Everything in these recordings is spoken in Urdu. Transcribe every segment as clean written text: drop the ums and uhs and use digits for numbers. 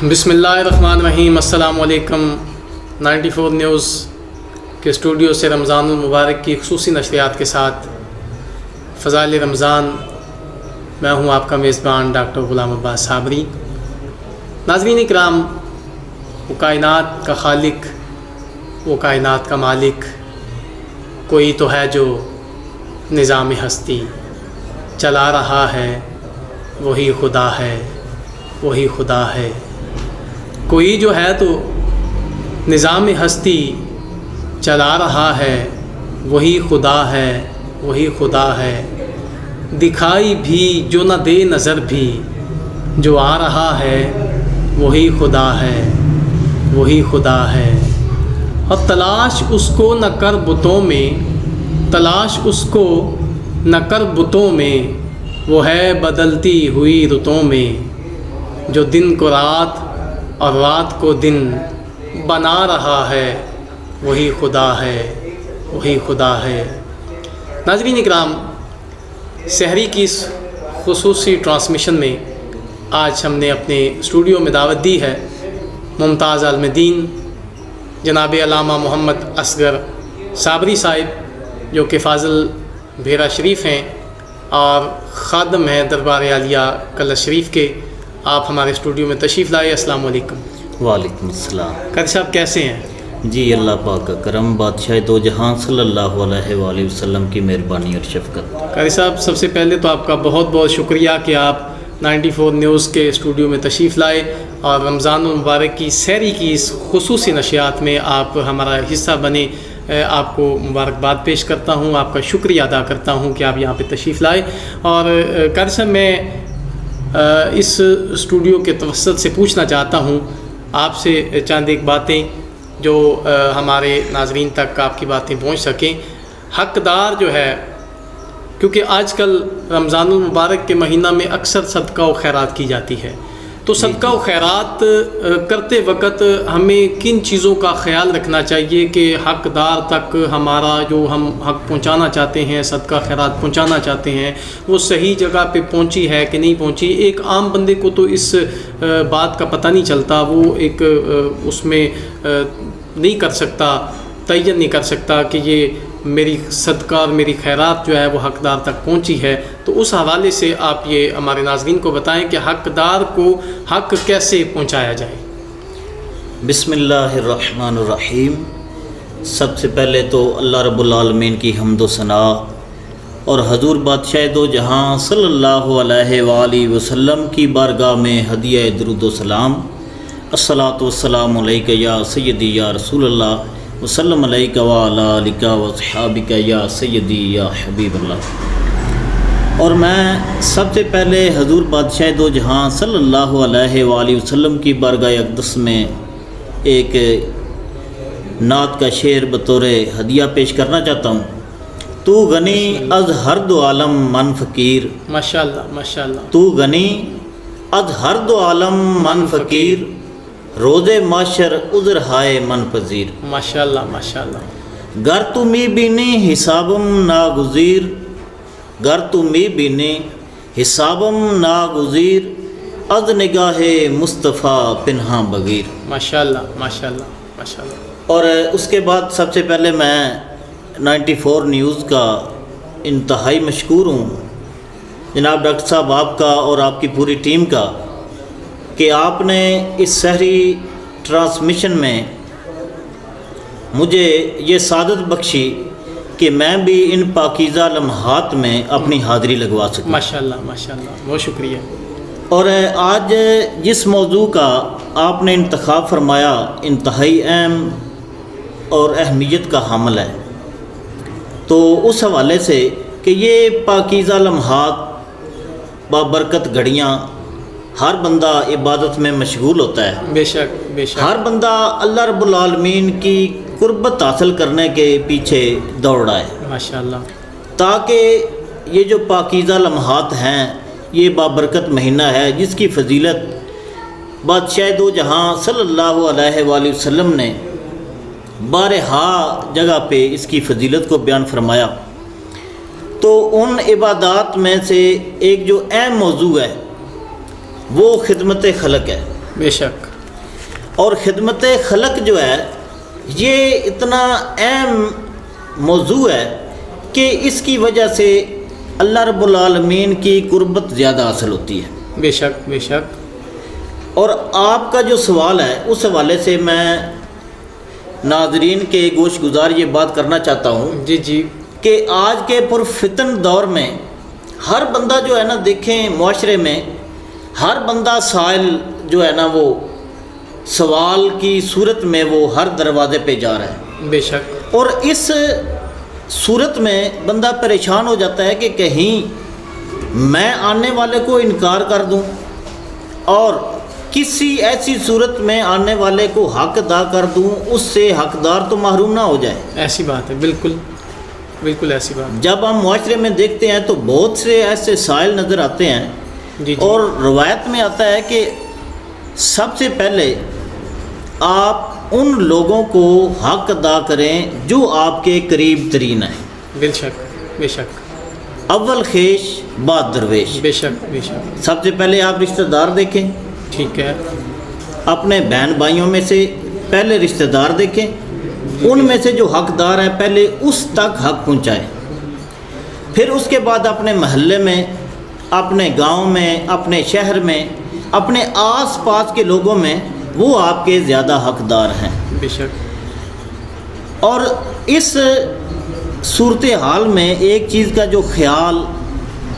بسم اللہ الرحمن الرحیم۔ السلام علیکم۔ 94 نیوز کے اسٹوڈیو سے رمضان المبارک کی خصوصی نشریات کے ساتھ فضائل رمضان، میں ہوں آپ کا میزبان ڈاکٹر غلام عباس صابری۔ ناظرین اکرام، وہ کائنات کا خالق، وہ کائنات کا مالک کوئی تو ہے جو نظام ہستی چلا رہا ہے، وہی خدا ہے، وہی خدا ہے۔ کوئی جو ہے تو نظام ہستی چلا رہا ہے، وہی خدا ہے، وہی خدا ہے۔ دکھائی بھی جو نہ دے نظر بھی، جو آ رہا ہے وہی خدا ہے، وہی خدا ہے۔ اور تلاش اس کو نہ کر بتوں میں، تلاش اس کو نہ کر بتوں میں، وہ ہے بدلتی ہوئی رتوں میں، جو دن کو رات اور رات کو دن بنا رہا ہے، وہی خدا ہے، وہی خدا ہے۔ ناظرین اکرام، سحری کی اس خصوصی ٹرانسمیشن میں آج ہم نے اپنے اسٹوڈیو میں دعوت دی ہے ممتاز عالم دین جناب علامہ محمد اصغر صابری صاحب، جو کہ فاضل بھیرا شریف ہیں اور خادم ہیں دربار عالیہ کلش شریف کے۔ آپ ہمارے اسٹوڈیو میں تشریف لائے۔ السلام علیکم۔ وعلیکم السلام۔ قاری صاحب کیسے ہیں؟ جی اللہ پاک کا کرم، بادشاہ دو جہاں صلی اللہ علیہ وآلہ وسلم کی مہربانی اور شفقت۔ قاری صاحب، سب سے پہلے تو آپ کا بہت بہت شکریہ کہ آپ 94 نیوز کے اسٹوڈیو میں تشریف لائے اور رمضان المبارک کی سحری کی اس خصوصی نشریات میں آپ ہمارا حصہ بنے۔ آپ کو مبارکباد پیش کرتا ہوں، آپ کا شکریہ ادا کرتا ہوں کہ آپ یہاں پہ تشریف لائے۔ اور قاری صاحب، میں اس اسٹوڈیو کے توسط سے پوچھنا چاہتا ہوں آپ سے چند ایک باتیں جو ہمارے ناظرین تک آپ کی باتیں پہنچ سکیں۔ حقدار جو ہے، کیونکہ آج کل رمضان المبارک کے مہینہ میں اکثر صدقہ و خیرات کی جاتی ہے، تو صدقہ و خیرات کرتے وقت ہمیں کن چیزوں کا خیال رکھنا چاہیے کہ حقدار تک ہمارا جو ہم حق پہنچانا چاہتے ہیں، صدقہ خیرات پہنچانا چاہتے ہیں، وہ صحیح جگہ پہ پہنچی ہے کہ نہیں پہنچی؟ ایک عام بندے کو تو اس بات کا پتہ نہیں چلتا، وہ ایک اس میں نہیں کر سکتا، تعین نہیں کر سکتا کہ یہ میری صدقہ اور میری خیرات جو ہے وہ حقدار تک پہنچی ہے۔ تو اس حوالے سے آپ یہ ہمارے ناظرین کو بتائیں کہ حقدار کو حق کیسے پہنچایا جائے۔ بسم اللہ الرحمن الرحیم۔ سب سے پہلے تو اللہ رب العالمین کی حمد و ثنا اور حضور بادشاہ دو جہاں صلی اللہ علیہ وآلہ وسلم کی بارگاہ میں ہدیہ درود و سلام، الصلاۃ والسلام علیک یا سیدی یا رسول اللہ وسلم علیک وعلی آلک واصحابک یا سیدی یا حبیب اللہ۔ اور میں سب سے پہلے حضور بادشاہ دو جہاں صلی اللہ علیہ وآلہ وسلم کی بارگاہ اقدس میں ایک نعت کا شعر بطور ہدیہ پیش کرنا چاہتا ہوں۔ تو غنی از ہر دو عالم من فقیر، ماشاءاللہ ماشاءاللہ۔ تو غنی از ہر دو عالم من فقیر، روز معاشر عذر ہائے من پذیر۔ ماشاءاللہ ماشاءاللہ۔ گر تو می بینی حسابم ناگزیر، گر تو می بینی حسابم ناگزیر، از نگاہ مصطفیٰ پنہاں بغیر۔ ماشاءاللہ ماشاءاللہ ماشاءاللہ۔ اور اس کے بعد سب سے پہلے میں 94 نیوز کا انتہائی مشکور ہوں جناب ڈاکٹر صاحب آپ کا اور آپ کی پوری ٹیم کا کہ آپ نے اس سحری ٹرانسمیشن میں مجھے یہ سعادت بخشی کہ میں بھی ان پاکیزہ لمحات میں اپنی حاضری لگوا سکوں۔ ماشاءاللہ ماشاءاللہ، بہت شکریہ۔ اور آج جس موضوع کا آپ نے انتخاب فرمایا انتہائی اہم اور اہمیت کا حامل ہے، تو اس حوالے سے کہ یہ پاکیزہ لمحات بابرکت گھڑیاں، ہر بندہ عبادت میں مشغول ہوتا ہے، بے شک بے شک، ہر بندہ اللہ رب العالمین کی قربت حاصل کرنے کے پیچھے دوڑ رہا ہے، ماشاءاللہ، تاکہ یہ جو پاکیزہ لمحات ہیں، یہ بابرکت مہینہ ہے جس کی فضیلت بادشاہ دو جہاں صلی اللہ علیہ وآلہ وسلم نے بارہا جگہ پہ اس کی فضیلت کو بیان فرمایا۔ تو ان عبادات میں سے ایک جو اہم موضوع ہے وہ خدمت خلق ہے، بے شک. اور خدمت خلق جو ہے یہ اتنا اہم موضوع ہے کہ اس کی وجہ سے اللہ رب العالمین کی قربت زیادہ حاصل ہوتی ہے. بے شک بے شک. اور آپ کا جو سوال ہے اس حوالے سے میں ناظرین کے گوش گزار یہ بات کرنا چاہتا ہوں جی جی کہ آج کے پرفتن دور میں ہر بندہ جو ہے نا، دیکھیں معاشرے میں ہر بندہ سائل جو ہے نا وہ سوال کی صورت میں وہ ہر دروازے پہ جا رہا ہے. بے شک. اور اس صورت میں بندہ پریشان ہو جاتا ہے کہ کہیں میں آنے والے کو انکار کر دوں اور کسی ایسی صورت میں آنے والے کو حق ادا کر دوں، اس سے حقدار تو محروم نہ ہو جائے. ایسی بات ہے، بالکل بالکل ایسی بات. جب ہم معاشرے میں دیکھتے ہیں تو بہت سے ایسے سائل نظر آتے ہیں. جی اور روایت میں آتا ہے کہ سب سے پہلے آپ ان لوگوں کو حق ادا کریں جو آپ کے قریب ترین ہیں. بے شک بے شک. اول خیش بعد درویش. بے شک بے شک. سب سے پہلے آپ رشتہ دار دیکھیں. ٹھیک ہے. اپنے بہن بھائیوں میں سے پہلے رشتہ دار دیکھیں، ان میں سے جو حقدار ہے پہلے اس تک حق پہنچائیں. پھر اس کے بعد اپنے محلے میں، اپنے گاؤں میں، اپنے شہر میں، اپنے آس پاس کے لوگوں میں وہ آپ کے زیادہ حقدار ہیں. بے شک. اور اس صورتحال میں ایک چیز کا جو خیال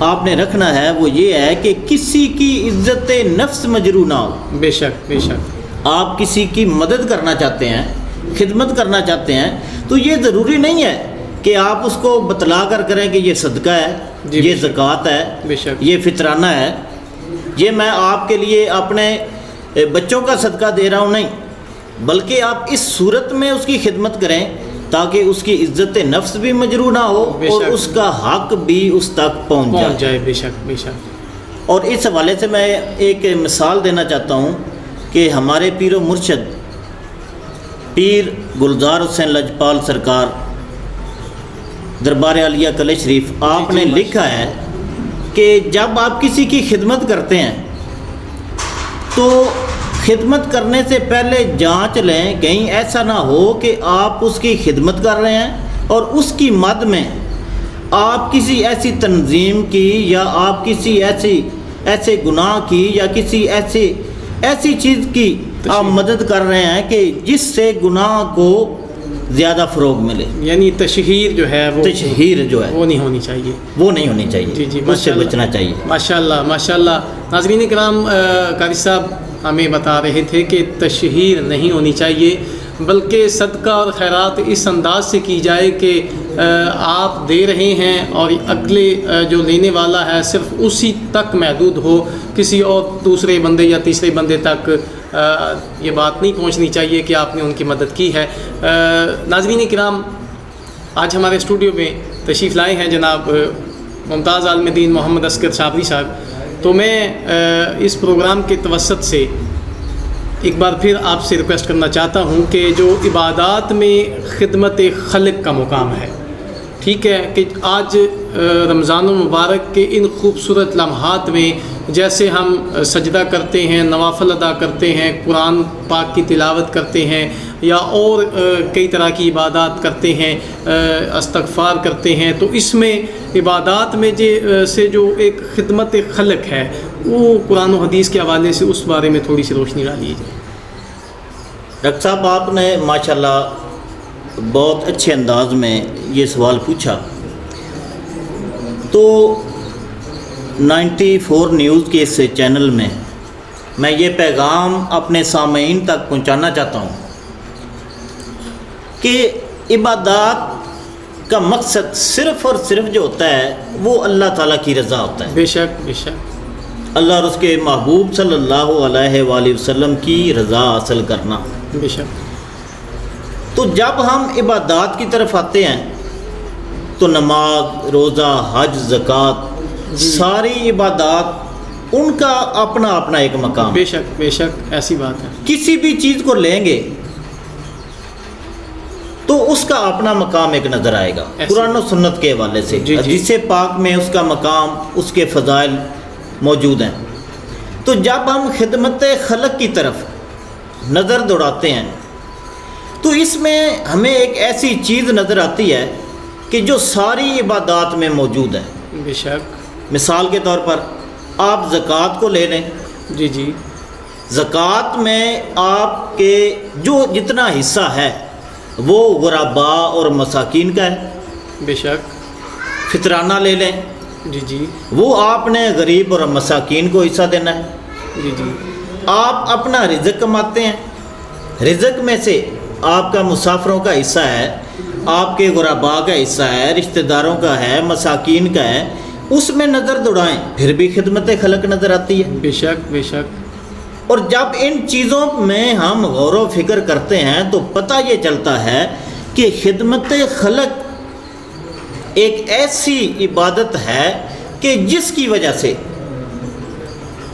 آپ نے رکھنا ہے وہ یہ ہے کہ کسی کی عزت نفس مجروح نہ ہو. بے شک بے شک. آپ کسی کی مدد کرنا چاہتے ہیں، خدمت کرنا چاہتے ہیں تو یہ ضروری نہیں ہے کہ آپ اس کو بتلا کر کریں کہ یہ صدقہ ہے، یہ زکوٰۃ ہے، بے شک، یہ فطرانہ ہے، یہ میں آپ کے لیے اپنے بچوں کا صدقہ دے رہا ہوں. نہیں، بلکہ آپ اس صورت میں اس کی خدمت کریں تاکہ اس کی عزت نفس بھی مجروح نہ ہو اور اس کا حق بھی اس تک پہنچ جائے. بے شک بے شک. اور اس حوالے سے میں ایک مثال دینا چاہتا ہوں کہ ہمارے پیر و مرشد پیر گلزار حسین لجپال سرکار دربار عالیہ کلے شریف، آپ نے لکھا ہے کہ جب آپ کسی کی خدمت کرتے ہیں تو خدمت کرنے سے پہلے جانچ لیں کہیں ایسا نہ ہو کہ آپ اس کی خدمت کر رہے ہیں اور اس کی مد میں آپ کسی ایسی تنظیم کی یا آپ کسی ایسے گناہ کی یا کسی ایسی چیز کی آپ مدد کر رہے ہیں کہ جس سے گناہ کو زیادہ فروغ ملے. یعنی تشہیر جو ہے وہ وہ نہیں ہونی چاہیے. جی جی اس سے بچنا چاہیے. ماشاء اللہ ماشاء اللہ. ناظرین کرام، قاری صاحب ہمیں بتا رہے تھے کہ تشہیر نہیں ہونی چاہیے بلکہ صدقہ اور خیرات اس انداز سے کی جائے کہ آپ دے رہے ہیں اور اگلے جو لینے والا ہے صرف اسی تک محدود ہو، کسی اور دوسرے بندے یا تیسرے بندے تک یہ بات نہیں پہنچنی چاہیے کہ آپ نے ان کی مدد کی ہے. ناظرین کرام، آج ہمارے اسٹوڈیو میں تشریف لائے ہیں جناب ممتاز عالم دین محمد اصغر صابری صاحب. تو میں اس پروگرام کے توسط سے ایک بار پھر آپ سے ریکویسٹ کرنا چاہتا ہوں کہ جو عبادات میں خدمت خلق کا مقام ہے، ٹھیک ہے، کہ آج رمضان المبارک کے ان خوبصورت لمحات میں جیسے ہم سجدہ کرتے ہیں، نوافل ادا کرتے ہیں، قرآن پاک کی تلاوت کرتے ہیں یا اور کئی طرح کی عبادات کرتے ہیں، استغفار کرتے ہیں، تو اس میں عبادات میں سے جو ایک خدمت خلق ہے وہ قرآن و حدیث کے حوالے سے اس بارے میں تھوڑی سی روشنی ڈالیے. ڈاکٹر صاحب، آپ نے ماشاءاللہ بہت اچھے انداز میں یہ سوال پوچھا. تو 94 نیوز کے اس چینل میں یہ پیغام اپنے سامعین تک پہنچانا چاہتا ہوں کہ عبادات کا مقصد صرف اور صرف جو ہوتا ہے وہ اللہ تعالیٰ کی رضا ہوتا ہے. بے شک بے شک. اللہ اور اس کے محبوب صلی اللہ علیہ وآلہ وسلم کی رضا حاصل کرنا. بے شک. تو جب ہم عبادات کی طرف آتے ہیں تو نماز، روزہ، حج، زکوٰۃ، ساری عبادات ان کا اپنا اپنا ایک مقام. بے شک بے شک، ایسی بات ہے. کسی بھی چیز کو لیں گے تو اس کا اپنا مقام ایک نظر آئے گا قرآن و سنت کے حوالے سے. حدیث پاک میں اس کا مقام، اس کے فضائل موجود ہیں. تو جب ہم خدمت خلق کی طرف نظر دوڑاتے ہیں تو اس میں ہمیں ایک ایسی چیز نظر آتی ہے کہ جو ساری عبادات میں موجود ہے۔ بے شک۔ مثال کے طور پر آپ زکوٰۃ کو لے لیں، جی جی۔ زکوٰۃ میں آپ کے جو جتنا حصہ ہے وہ غرباء اور مساکین کا ہے۔ بے شک۔ فطرانہ لے لیں، جی جی۔ وہ آپ نے غریب اور مساکین کو حصہ دینا ہے۔ جی جی۔ آپ اپنا رزق کماتے ہیں، رزق میں سے آپ کا مسافروں کا حصہ ہے، آپ کے غرباء کا حصہ ہے، رشتہ داروں کا ہے، مساکین کا ہے، اس میں نظر دوڑائیں، پھر بھی خدمت خلق نظر آتی ہے۔ بے شک بے شک۔ اور جب ان چیزوں میں ہم غور و فکر کرتے ہیں تو پتہ یہ چلتا ہے کہ خدمت خلق ایک ایسی عبادت ہے کہ جس کی وجہ سے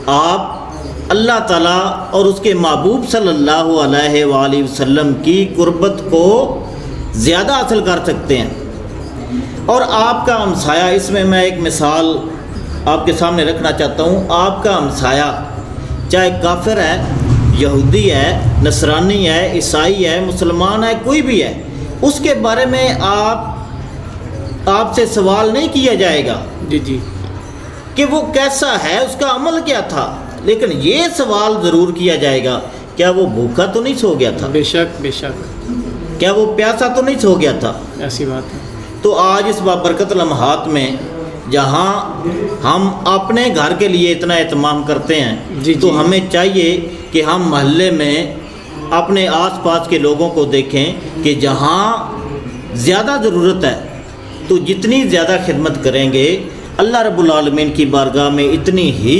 آپ اللہ تعالیٰ اور اس کے محبوب صلی اللہ علیہ وآلہ وسلم کی قربت کو زیادہ حاصل کر سکتے ہیں۔ اور آپ کا ہمسایہ، اس میں میں ایک مثال آپ کے سامنے رکھنا چاہتا ہوں۔ آپ کا ہمسایہ چاہے کافر ہے، یہودی ہے، نصرانی ہے، عیسائی ہے، مسلمان ہے، کوئی بھی ہے، اس کے بارے میں آپ سے سوال نہیں کیا جائے گا جی جی کہ وہ کیسا ہے، اس کا عمل کیا تھا، لیکن یہ سوال ضرور کیا جائے گا کیا وہ بھوکا تو نہیں سو گیا تھا، بے شک بے شک، کیا وہ پیاسا تو نہیں سو گیا تھا۔ ایسی بات ہے۔ تو آج اس بابرکت لمحات میں جہاں ہم اپنے گھر کے لیے اتنا اہتمام کرتے ہیں جی تو جی۔ ہمیں چاہیے کہ ہم محلے میں اپنے آس پاس کے لوگوں کو دیکھیں کہ جہاں زیادہ ضرورت ہے تو جتنی زیادہ خدمت کریں گے اللہ رب العالمین کی بارگاہ میں اتنی ہی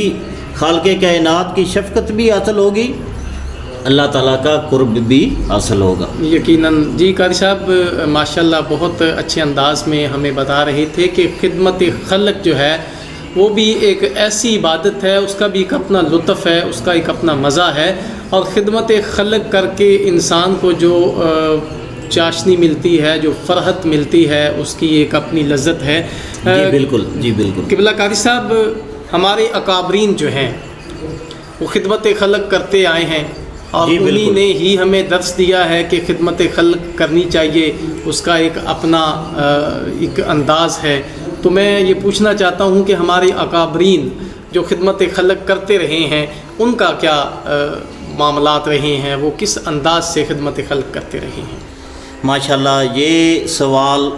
خالق کائنات کی شفقت بھی حاصل ہوگی، اللہ تعالیٰ کا قرب بھی حاصل ہوگا۔ یقیناً جی قاری صاحب ماشاءاللہ بہت اچھے انداز میں ہمیں بتا رہے تھے کہ خدمت خلق جو ہے وہ بھی ایک ایسی عبادت ہے، اس کا بھی ایک اپنا لطف ہے، اس کا ایک اپنا مزہ ہے، اور خدمت خلق کر کے انسان کو جو چاشنی ملتی ہے، جو فرحت ملتی ہے، اس کی ایک اپنی لذت ہے۔ جی بالکل، جی بالکل۔ قبلہ قاری صاحب ہمارے اکابرین جو ہیں وہ خدمت خلق کرتے آئے ہیں اور انہی نے ہی ہمیں درس دیا ہے کہ خدمت خلق کرنی چاہیے، اس کا ایک اپنا ایک انداز ہے۔ تو میں یہ پوچھنا چاہتا ہوں کہ ہمارے اکابرین جو خدمت خلق کرتے رہے ہیں ان کا کیا معاملات رہے ہیں، وہ کس انداز سے خدمت خلق کرتے رہے ہیں؟ ماشاءاللہ یہ سوال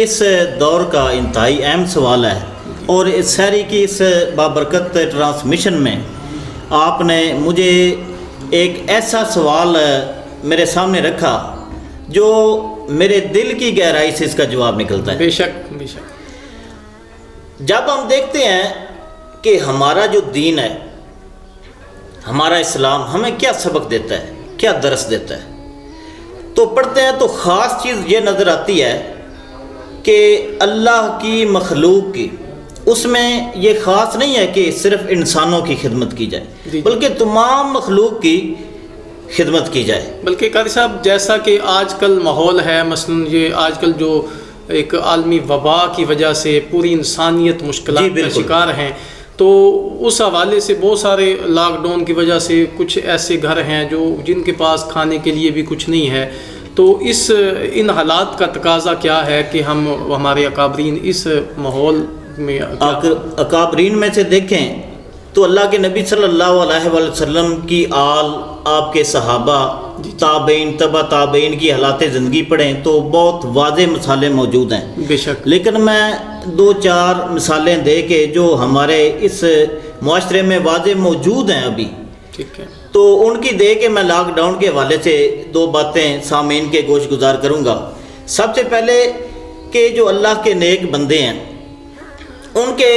اس دور کا انتہائی اہم سوال ہے، اور اس سحری کی اس بابرکت ٹرانسمیشن میں آپ نے مجھے ایک ایسا سوال میرے سامنے رکھا جو میرے دل کی گہرائی سے اس کا جواب نکلتا ہے۔ بے شک بے شک۔ جب ہم دیکھتے ہیں کہ ہمارا جو دین ہے، ہمارا اسلام ہمیں کیا سبق دیتا ہے، کیا درس دیتا ہے، تو پڑھتے ہیں تو خاص چیز یہ نظر آتی ہے کہ اللہ کی مخلوق کی، اس میں یہ خاص نہیں ہے کہ صرف انسانوں کی خدمت کی جائے بلکہ تمام مخلوق کی خدمت کی جائے۔ بلکہ قاری صاحب جیسا کہ آج کل ماحول ہے، مثلا یہ آج کل جو ایک عالمی وبا کی وجہ سے پوری انسانیت مشکلات کا شکار ہیں، تو اس حوالے سے بہت سارے لاک ڈاؤن کی وجہ سے کچھ ایسے گھر ہیں جن کے پاس کھانے کے لیے بھی کچھ نہیں ہے، تو ان حالات کا تقاضا کیا ہے کہ ہمارے اکابرین اس ماحول میں اکابرین میں سے دیکھیں تو اللہ کے نبی صلی اللہ علیہ وآلہ وسلم کی آل، آپ کے صحابہ، تابعین، تبع تابعین کی حالات زندگی پڑھیں تو بہت واضح مثالیں موجود ہیں۔ بے شک۔ لیکن میں 2-4 مثالیں دے کے جو ہمارے اس معاشرے میں واضح موجود ہیں ابھی، ٹھیک ہے، تو ان کی دے کے میں لاک ڈاؤن کے حوالے سے 2 باتیں سامعین کے گوش گزار کروں گا۔ سب سے پہلے کہ جو اللہ کے نیک بندے ہیں ان کے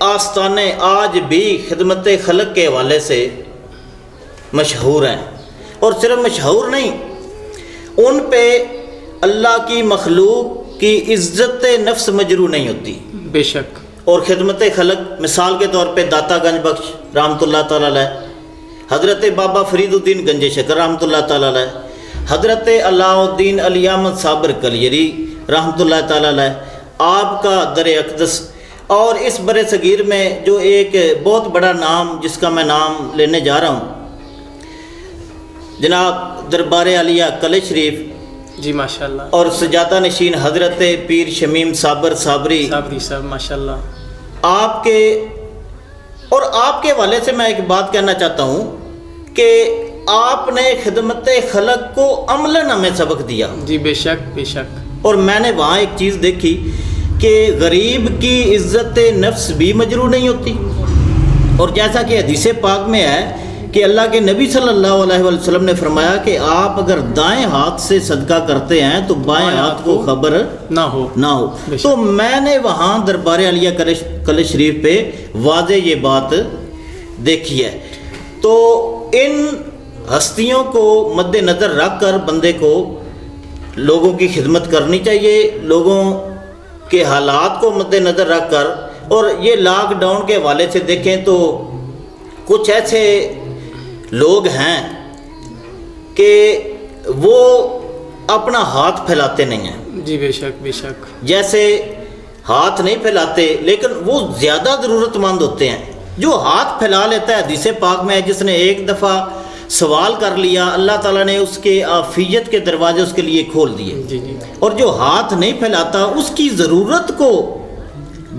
آستانے آج بھی خدمت خلق کے حوالے سے مشہور ہیں، اور صرف مشہور نہیں، ان پہ اللہ کی مخلوق کی عزت نفس مجروح نہیں ہوتی۔ بے شک۔ اور خدمت خلق مثال کے طور پہ داتا گنج بخش رحمۃ اللہ تعالیٰ علیہ، حضرت بابا فرید الدین گنج شکر رحمۃ اللہ تعالیٰ علیہ، حضرت علاء الدین علی احمد صابر کلیری رحمۃ اللہ تعالیٰ علیہ، آپ کا در اقدس اور اس برِ صغیر میں جو ایک بہت بڑا نام جس کا میں نام لینے جا رہا ہوں، جناب دربار عالیہ کلش شریف جی ماشاءاللہ، اور سجادہ نشین حضرت پیر شمیم صابر صابری صاحب ماشاءاللہ، آپ کے حوالے سے میں ایک بات کہنا چاہتا ہوں کہ آپ نے خدمت خلق کو عملاً ہمیں سبق دیا. جی بے شک بے شک. اور میں نے وہاں ایک چیز دیکھی کہ غریب کی عزت نفس بھی مجروح نہیں ہوتی، اور جیسا کہ حدیث پاک میں ہے کہ اللہ کے نبی صلی اللہ علیہ وسلم نے فرمایا کہ آپ اگر دائیں ہاتھ سے صدقہ کرتے ہیں تو بائیں ہاتھ کو خبر نہ ہو. تو میں نے وہاں دربار عالیہ کلش شریف پہ واضح یہ بات دیکھی ہے. تو ان ہستیوں کو مد نظر رکھ کر بندے کو لوگوں کی خدمت کرنی چاہیے، لوگوں کے حالات کو مد نظر رکھ کر. اور یہ لاک ڈاؤن کے حوالے سے دیکھیں تو کچھ ایسے لوگ ہیں کہ وہ اپنا ہاتھ پھیلاتے نہیں ہیں. جی بے شک بے شک. جیسے ہاتھ نہیں پھیلاتے لیکن وہ زیادہ ضرورت مند ہوتے ہیں. جو ہاتھ پھیلا لیتا ہے، حدیث پاک میں ہے جس نے ایک دفعہ سوال کر لیا اللہ تعالیٰ نے اس کے عافیت کے دروازے اس کے لیے کھول دیے. جی جی. اور جو ہاتھ نہیں پھیلاتا اس کی ضرورت کو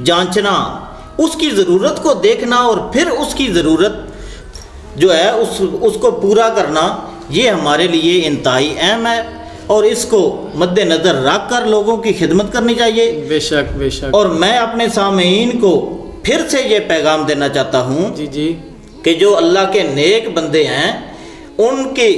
جانچنا، اس کی ضرورت کو دیکھنا اور پھر اس کی ضرورت جو ہے اس کو پورا کرنا، یہ ہمارے لیے انتہائی اہم ہے اور اس کو مد نظر رکھ کر لوگوں کی خدمت کرنی چاہیے. بے شک بے شک. اور میں اپنے سامعین کو پھر سے یہ پیغام دینا چاہتا ہوں جی جی کہ جو اللہ کے نیک بندے ہیں ان کی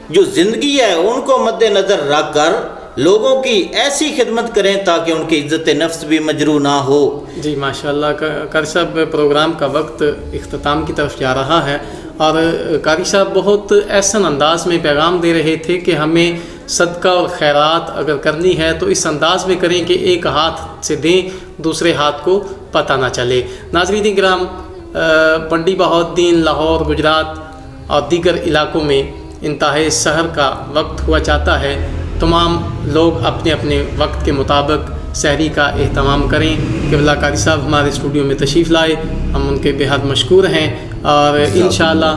جو زندگی ہے ان کو مد نظر رکھ کر لوگوں کی ایسی خدمت کریں تاکہ ان کی عزت نفس بھی مجروح نہ ہو. جی ماشاءاللہ. قاری صاحب پروگرام کا وقت اختتام کی طرف جا رہا ہے اور قاری صاحب بہت احسن انداز میں پیغام دے رہے تھے کہ ہمیں صدقہ اور خیرات اگر کرنی ہے تو اس انداز میں کریں کہ ایک ہاتھ سے دیں دوسرے ہاتھ کو پتہ نہ چلے. ناظرین کرام، پنڈی بہاؤالدین، لاہور، گجرات اور دیگر علاقوں میں انتہائی سحر کا وقت ہوا چاہتا ہے. تمام لوگ اپنے اپنے وقت کے مطابق سحری کا اہتمام کریں. قبلہ قاری صاحب ہمارے اسٹوڈیو میں تشریف لائے، ہم ان کے بے حد مشکور ہیں اور انشاءاللہ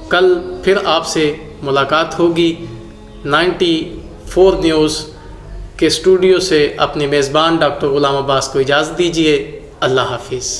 کل پھر آپ سے ملاقات ہوگی. 94 نیوز کے اسٹوڈیو سے اپنے میزبان ڈاکٹر غلام عباس کو اجازت دیجیے. اللہ حافظ.